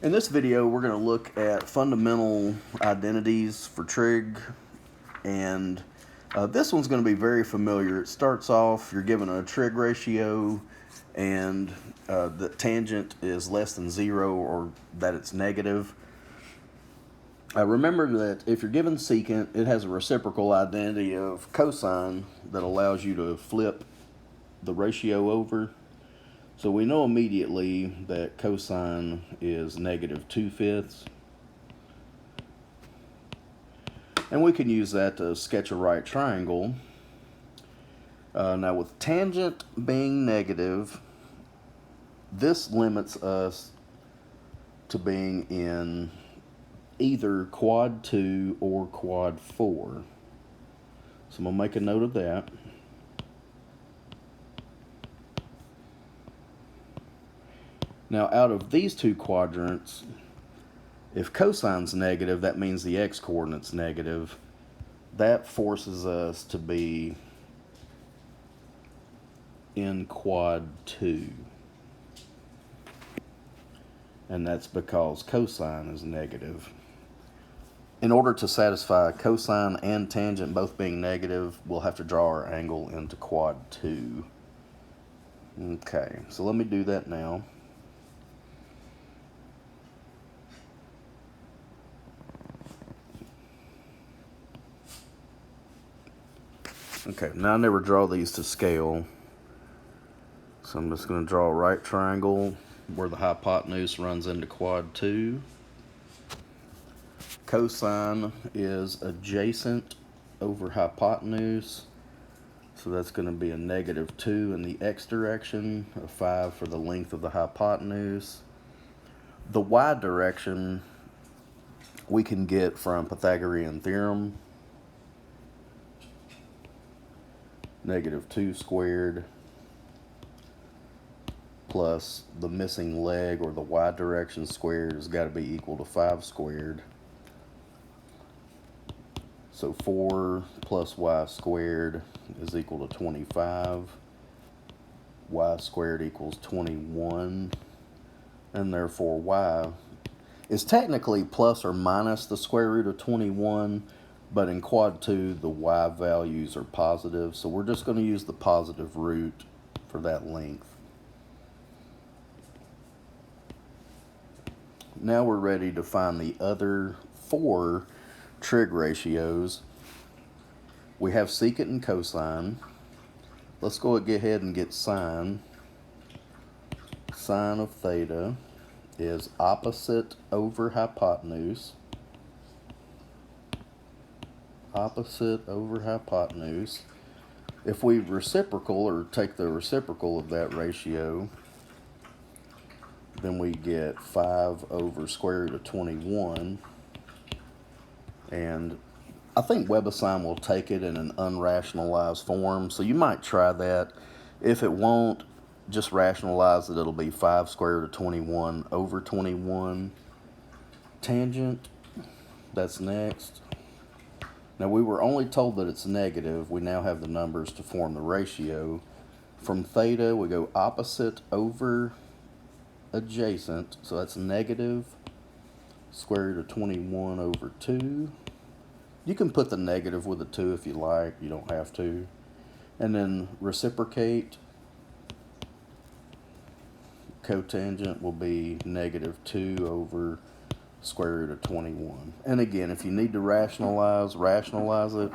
In this video, we're going to look at fundamental identities for trig, and this one's going to be very familiar. It starts off, you're given a trig ratio, and the tangent is less than 0 or that it's negative. Remember that if you're given secant, it has a reciprocal identity of cosine that allows you to flip the ratio over. So we know immediately that cosine is negative 2/5. And we can use that to sketch a right triangle. Now with tangent being negative, this limits us to being in either quad 2 or quad 4. So I'm going to make a note of that. Now out of these two quadrants, if cosine's negative, that means the x-coordinate's negative. That forces us to be in quad 2. And that's because cosine is negative. In order to satisfy cosine and tangent both being negative, we'll have to draw our angle into quad 2. Okay, so let me do that now. Okay, now I never draw these to scale. So I'm just going to draw a right triangle where the hypotenuse runs into quad 2. Cosine is adjacent over hypotenuse. So that's going to be a negative 2 in the x direction, a 5 for the length of the hypotenuse. The y direction we can get from Pythagorean theorem. Negative 2 squared plus the missing leg, or the y direction squared, has got to be equal to 5 squared. So 4 plus y squared is equal to 25. Y squared equals 21. And therefore y is technically plus or minus the square root of 21. But in quad 2, the y values are positive, so we're just going to use the positive root for that length. Now we're ready to find the other 4 trig ratios. We have secant and cosine. Let's go ahead and get sine. Sine of theta is opposite over hypotenuse. Opposite over hypotenuse. If we reciprocal, or take the reciprocal of that ratio, then we get 5 over square root of 21. And I think WebAssign will take it in an unrationalized form, so you might try that. If it won't, just rationalize it. It'll be 5 square root of 21 over 21. Tangent, that's next. Now we were only told that it's negative. We now have the numbers to form the ratio. From theta, we go opposite over adjacent. So that's negative square root of 21 over 2. You can put the negative with a 2 if you like. You don't have to. And then reciprocate. Cotangent will be negative 2 over square root of 21. And again, if you need to rationalize it.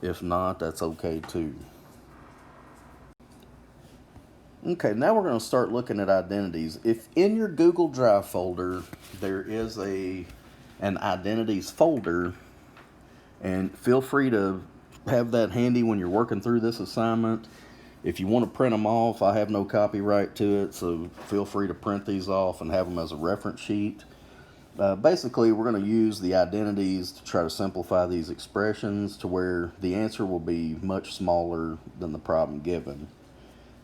If not, that's okay too. Okay, now we're going to start looking at identities. If in your Google Drive folder there is an identities folder, and feel free to have that handy when you're working through this assignment. If you want to print them off, I have no copyright to it, so feel free to print these off and have them as a reference sheet. Basically, we're going to use the identities to try to simplify these expressions to where the answer will be much smaller than the problem given.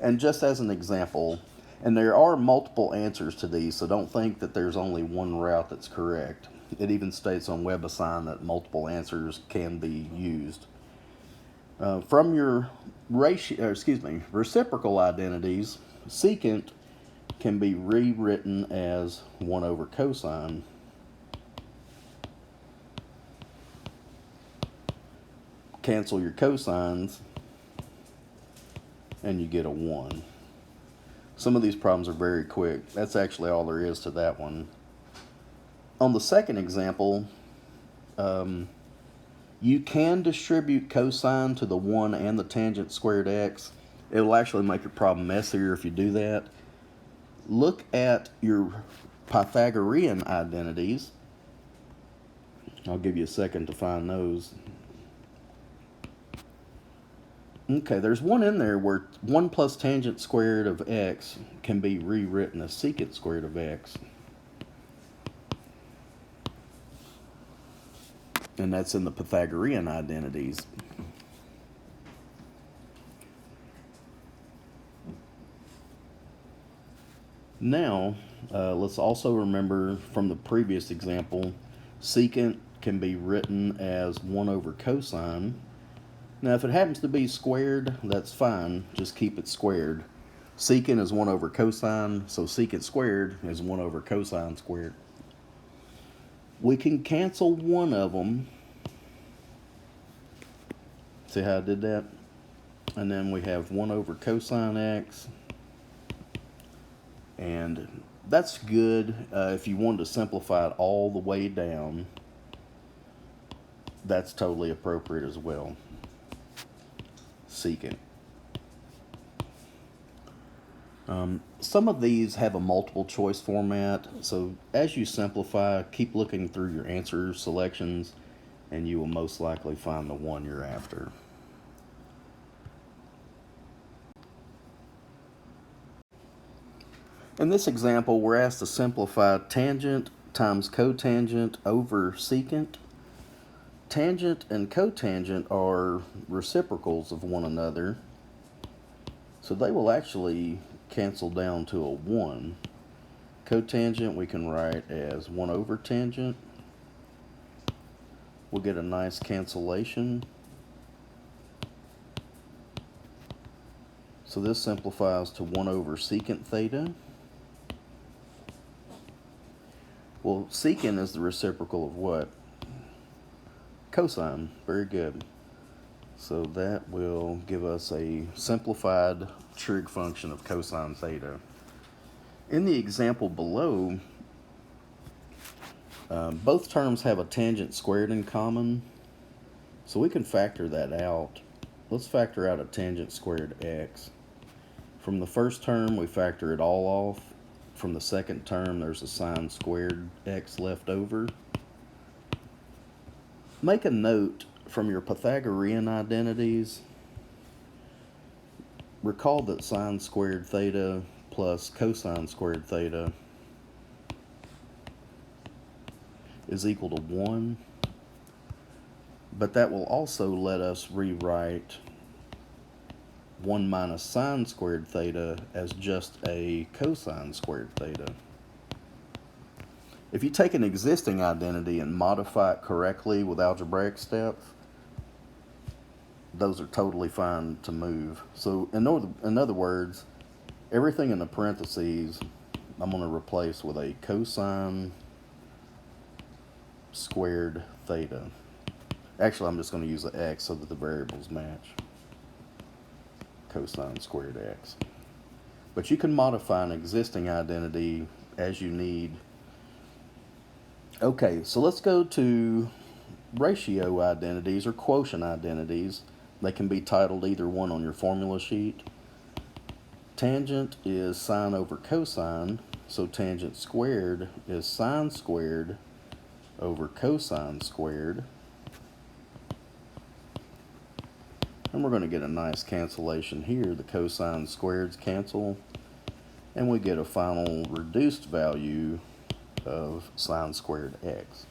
And just as an example, and there are multiple answers to these, so don't think that there's only one route that's correct. It even states on WebAssign that multiple answers can be used. From your reciprocal identities, secant can be rewritten as 1 over cosine. Cancel your cosines, and you get a 1. Some of these problems are very quick. That's actually all there is to that one. On the second example, you can distribute cosine to the 1 and the tangent squared x. It will actually make your problem messier if you do that. Look at your Pythagorean identities. I'll give you a second to find those. Okay, there's one in there where 1 plus tangent squared of x can be rewritten as secant squared of x. And that's in the Pythagorean identities. Now, let's also remember from the previous example, secant can be written as 1 over cosine. Now, if it happens to be squared, that's fine. Just keep it squared. Secant is 1 over cosine, so secant squared is 1 over cosine squared. We can cancel one of them. See how I did that? And then we have 1 over cosine x. And that's good if you wanted to simplify it all the way down. That's totally appropriate as well. Secant. Some of these have a multiple choice format, so as you simplify, keep looking through your answer selections and you will most likely find the one you're after. In this example, we're asked to simplify tangent times cotangent over secant. Tangent and cotangent are reciprocals of one another, so they will actually cancel down to a 1. Cotangent we can write as 1 over tangent. We'll get a nice cancellation. So this simplifies to 1 over secant theta. Well, secant is the reciprocal of what? Cosine. Very good. So that will give us a simplified trig function of cosine theta. In the example below, both terms have a tangent squared in common, so we can factor that out. Let's factor out a tangent squared x. From the first term, we factor it all off. From the second term, there's a sine squared x left over. Make a note from your Pythagorean identities. Recall that sine squared theta plus cosine squared theta is equal to 1. But that will also let us rewrite 1 minus sine squared theta as just a cosine squared theta. If you take an existing identity and modify it correctly with algebraic steps, those are totally fine to move. So in other words, everything in the parentheses I'm going to replace with a cosine squared theta. Actually, I'm just going to use the x so that the variables match. Cosine squared x. But you can modify an existing identity as you need. Okay, so let's go to ratio identities or quotient identities. They can be titled either one on your formula sheet. Tangent is sine over cosine, so tangent squared is sine squared over cosine squared. And we're going to get a nice cancellation here. The cosine squareds cancel, and we get a final reduced value of sine squared x.